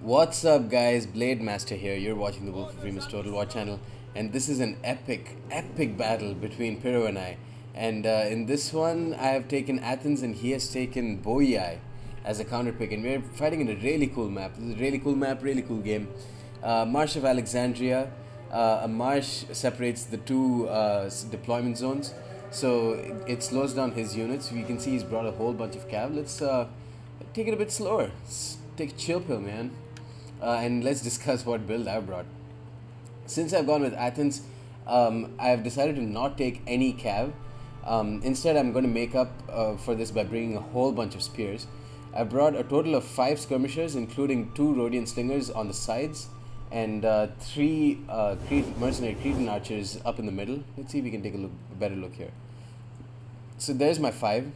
What's up, guys? Blade Master here. You're watching the Wolf of Remus Total War channel, and this is an epic battle between Piro and I. And in this one, I have taken Athens, and he has taken Boii as a counter pick, and we're fighting in a really cool map. This is a really cool map, really cool game. Marsh of Alexandria. A marsh separates the two deployment zones, so it slows down his units. You can see he's brought a whole bunch of cav. Let's take it a bit slower. Let's take a chill pill, man. And let's discuss what build I've brought. Since I've gone with Athens, I've decided to not take any cav. Instead, I'm going to make up for this by bringing a whole bunch of spears. I brought a total of 5 skirmishers, including 2 Rhodian slingers on the sides, and 3 mercenary Cretan archers up in the middle. Let's see if we can take a better look here. So there's my 5.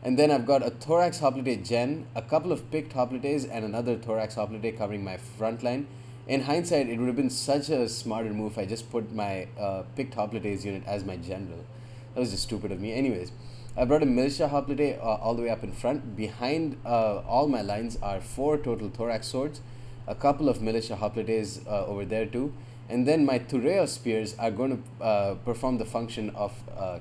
And then I've got a Thorax Hoplite Gen, a couple of picked Hoplites, and another Thorax Hoplite covering my front line. In hindsight, it would have been such a smarter move if I just put my picked Hoplites unit as my general. That was just stupid of me. Anyways, I brought a Militia Hoplite all the way up in front. Behind all my lines are 4 total Thorax Swords, a couple of Militia Hoplites over there too. And then my Thureos Spears are going to perform the function of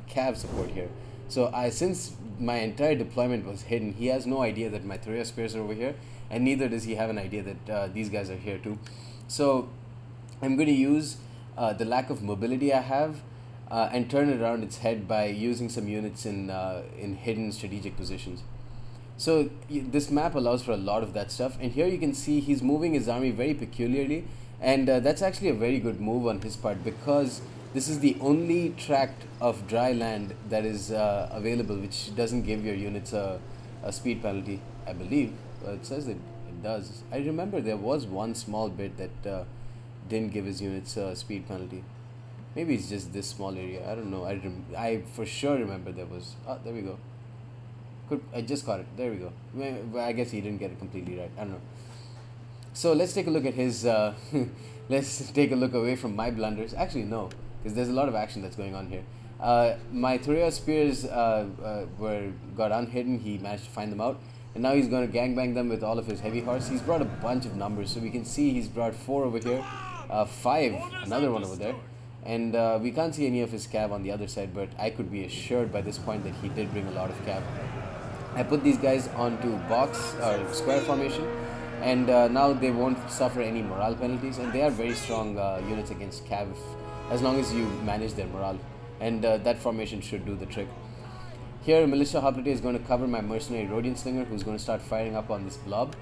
cav support here. So since my entire deployment was hidden, he has no idea that my Thureos Spears are over here, and neither does he have an idea that these guys are here too. So I'm going to use the lack of mobility I have and turn it around its head by using some units in hidden strategic positions. So this map allows for a lot of that stuff, and here you can see he's moving his army very peculiarly, and that's actually a very good move on his part, because this is the only tract of dry land that is available which doesn't give your units a speed penalty, I believe. It says that it does. I remember there was one small bit that didn't give his units a speed penalty. Maybe it's just this small area. I don't know. I for sure remember there was. Oh, there we go. I just got it. There we go. I guess he didn't get it completely right. I don't know. So let's take a look at his. Let's take a look away from my blunders. Actually, no, because there's a lot of action that's going on here. My Thureos Spears got unhidden. He managed to find them out, and now he's going to gangbang them with all of his heavy horse. He's brought a bunch of numbers, so we can see he's brought 4 over here, 5, another one over there, and we can't see any of his cav on the other side, but I could be assured by this point that he did bring a lot of cav. I put these guys onto box or square formation, and now they won't suffer any morale penalties, and they are very strong units against cav as long as you manage their morale, and that formation should do the trick. Here, Militia Hoplite is going to cover my mercenary Rhodian Slinger, who's going to start firing up on this blob.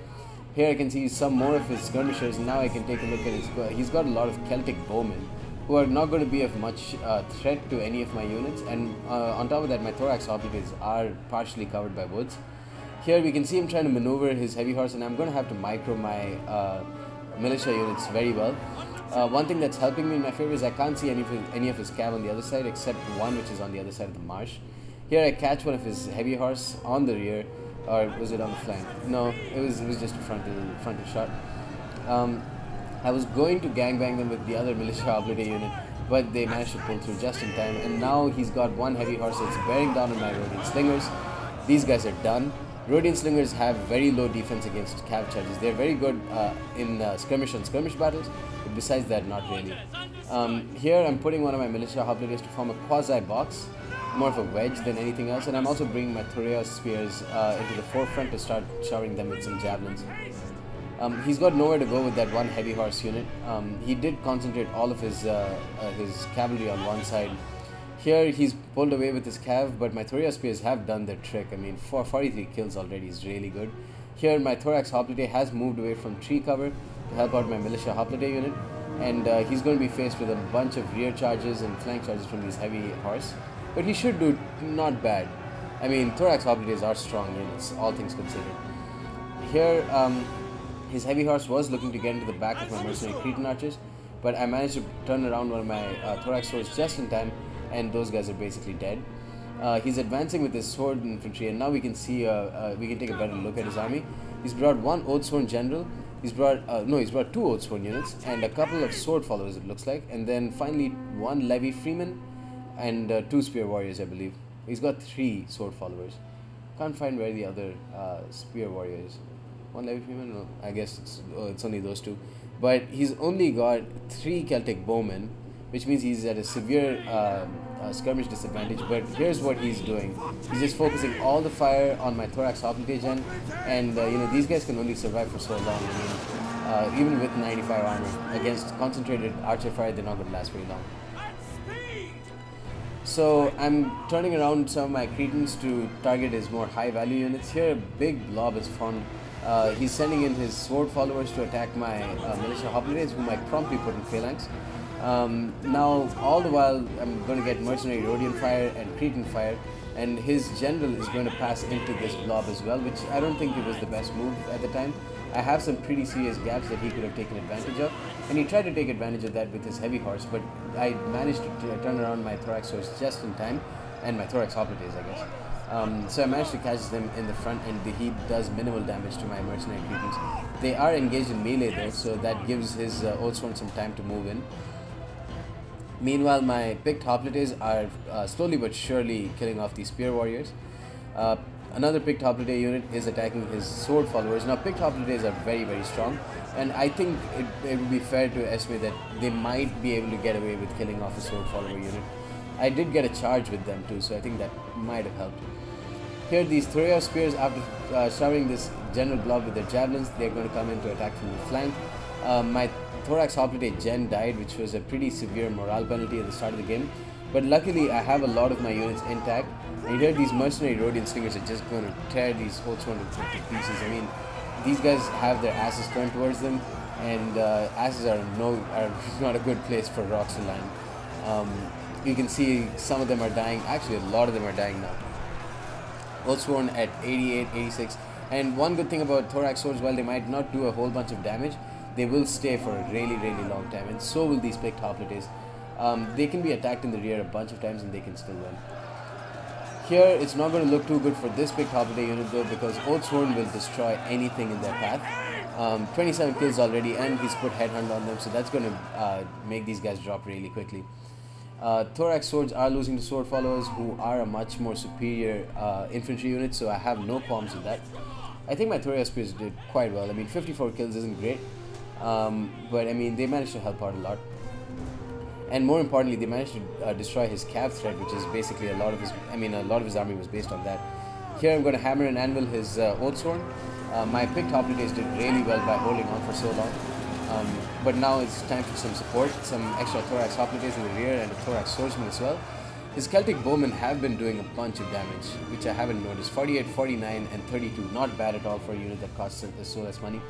Here I can see some more of his skirmishers, and now I can take a look at his. He's got a lot of Celtic bowmen, who are not going to be of much threat to any of my units, and on top of that, my Thorax Hoplites are partially covered by woods. Here we can see him trying to maneuver his heavy horse, and I'm going to have to micro my militia units very well. One thing that's helping me in my favor is I can't see any of his cav on the other side, except one which is on the other side of the marsh. Here I catch one of his heavy horse on the rear, or was it on the flank? No, it was just a frontal shot. I was going to gangbang them with the other Militia Hoplite unit, but they managed to pull through just in time, and now he's got one heavy horse that's bearing down on my Rhodian Slingers. These guys are done. Rhodian Slingers have very low defense against cav charges. They're very good in skirmish and skirmish battles, but besides that, not really. Here I'm putting one of my Militia Hoplites to form a quasi-box, more of a wedge than anything else, and I'm also bringing my Thureos Spears into the forefront to start showering them with some javelins. He's got nowhere to go with that one heavy horse unit. He did concentrate all of his cavalry on one side. Here he's pulled away with his cav, but my Thureos Spears have done their trick. I mean, 43 kills already is really good. Here my Thorax Hoplite has moved away from tree cover to help out my Militia Hoplite unit, and he's going to be faced with a bunch of rear charges and flank charges from these heavy horse. But he should do not bad. I mean, Thorax Hoplites are strong units, all things considered. Here, his heavy horse was looking to get into the back of my mercenary Cretan archers, but I managed to turn around one of my Thorax swords just in time, and those guys are basically dead. He's advancing with his sword infantry, and now we can see, we can take a better look at his army. He's brought one Oathsworn general, he's brought 2 Oathsworn units, and a couple of sword followers it looks like, and then finally 1 Levy Freeman, and 2 Spear Warriors I believe. He's got 3 sword followers. Can't find where the other spear warrior is. One level female? No, I guess it's only those two. But he's only got 3 Celtic bowmen, which means he's at a severe skirmish disadvantage. But here's what he's doing: he's just focusing all the fire on my thorax hoplite gen, and these guys can only survive for so long. I mean, even with 95 armor against concentrated archer fire, they're not going to last very long. So I'm turning around some of my Cretans to target his more high value units. Here a big blob is formed. He's sending in his sword followers to attack my militia hoplites, whom I promptly put in phalanx. Now all the while I'm going to get mercenary Rhodian fire and Cretan fire, and his general is going to pass into this blob as well, which I don't think it was the best move at the time. I have some pretty serious gaps that he could have taken advantage of, and he tried to take advantage of that with his heavy horse, but I managed to turn around my thorax horse just in time, and my thorax hoplites, I guess. So I managed to catch them in the front, and he does minimal damage to my mercenary Cretans. They are engaged in melee though, so that gives his old sworn some time to move in. Meanwhile, my picked hoplites are slowly but surely killing off these spear warriors. Another picked hoplite unit is attacking his sword followers. Now, picked hoplites are very, very strong, and I think it would be fair to estimate that they might be able to get away with killing off a sword follower unit. I did get a charge with them too, so I think that might have helped. Here, these Thoreau spears, after showering this general blob with their javelins, they're going to come in to attack from the flank. My thorax hoplite gen died, which was a pretty severe morale penalty at the start of the game. But luckily, I have a lot of my units intact. And here, these mercenary Rhodian slingers are just going to tear these old sworn to pieces. I mean, these guys have their asses turned towards them, and asses are not a good place for rocks to land. You can see some of them are dying. Actually, a lot of them are dying now. Old sworn at 88, 86. And one good thing about thorax swords, while they might not do a whole bunch of damage, they will stay for a really, really long time. And so will these picked hoplites. They can be attacked in the rear a bunch of times and they can still win. Here, it's not going to look too good for this picked hoplite unit though, because Old Sworn will destroy anything in their path. 27 kills already, and he's put headhunt on them, so that's going to make these guys drop really quickly. Thorax swords are losing to sword followers, who are a much more superior infantry unit, so I have no qualms with that. I think my Thorax spears did quite well. I mean, 54 kills isn't great, but I mean, they managed to help out a lot. And more importantly, they managed to destroy his cav thread, which is basically a lot of his army was based on that. Here I'm going to hammer and anvil his Old Sworn. My picked hoplites did really well by holding on for so long. But now it's time for some support, some extra thorax hoplites in the rear and a thorax swordsman as well. His Celtic bowmen have been doing a bunch of damage, which I haven't noticed. 48, 49 and 32, not bad at all for a unit that costs so less money.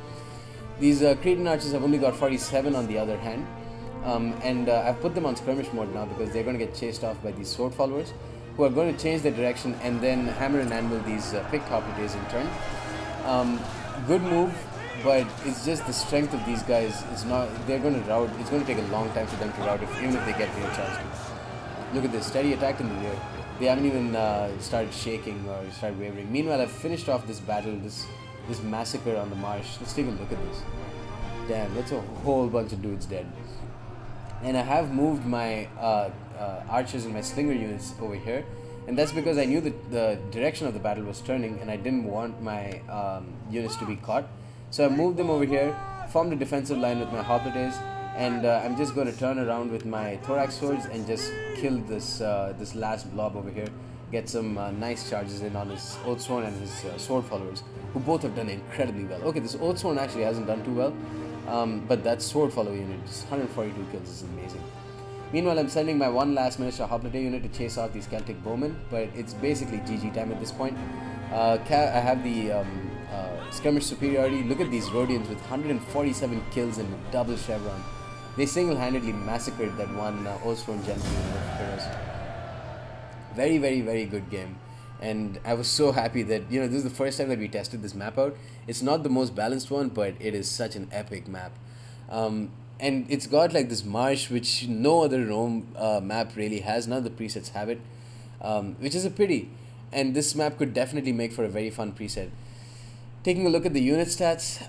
These Cretan archers have only got 47 on the other hand. I've put them on skirmish mode now because they're going to get chased off by these sword followers, who are going to change their direction and then hammer and anvil these picked hoplites in turn. Good move, but it's just the strength of these guys. They're going to rout. It's going to take a long time for them to rout, even if they get rear charged. Look at this, steady attack in the rear. They haven't even started shaking or started wavering. Meanwhile, I've finished off this battle, this massacre on the Marsh. Let's take a look at this. Damn, that's a whole bunch of dudes dead. And I have moved my archers and my slinger units over here, and that's because I knew that the direction of the battle was turning and I didn't want my units to be caught. So I moved them over here, formed a defensive line with my hoplites, and I'm just going to turn around with my thorax swords and just kill this this last blob over here. Get some nice charges in on his Old Sworn and his sword followers, who both have done incredibly well. Okay, this Old Sworn actually hasn't done too well. But that sword follower unit, just 142 kills, is amazing. Meanwhile, I'm sending my one last militia hoplite unit to chase off these Celtic bowmen, but it's basically GG time at this point. I have the skirmish superiority. Look at these Rhodians with 147 kills and a double chevron. They single-handedly massacred that one Old Sworn general unit of Heroes. Very, very, very good game. And I was so happy that, this is the first time that we tested this map out. It's not the most balanced one, but it is such an epic map. And it's got like this marsh, which no other Rome map really has. None of the presets have it, which is a pity. And this map could definitely make for a very fun preset. Taking a look at the unit stats,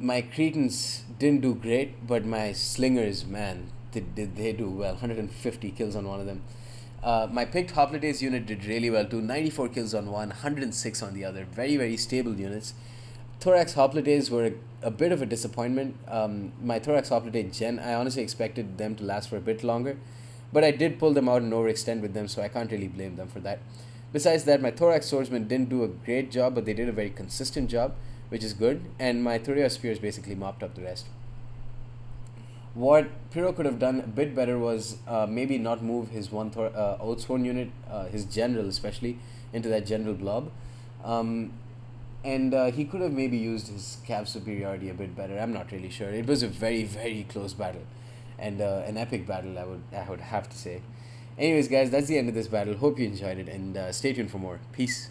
my Cretans didn't do great, but my slingers, man, they do well. 150 kills on one of them. My picked Hoplites unit did really well too. 94 kills on one, 106 on the other. Very, very stable units. Thorax Hoplites were a bit of a disappointment. My Thorax Hoplite Gen, I honestly expected them to last for a bit longer, but I did pull them out and overextend with them, so I can't really blame them for that. Besides that, my Thorax Swordsmen didn't do a great job, but they did a very consistent job, which is good, and my Thuria Spears basically mopped up the rest. What Piro could have done a bit better was maybe not move his Oathsworn unit, his general especially, into that general blob. And he could have maybe used his cav superiority a bit better. I'm not really sure. It was a very, very close battle, and an epic battle, I would have to say. Anyways, guys, that's the end of this battle. Hope you enjoyed it, and stay tuned for more. Peace.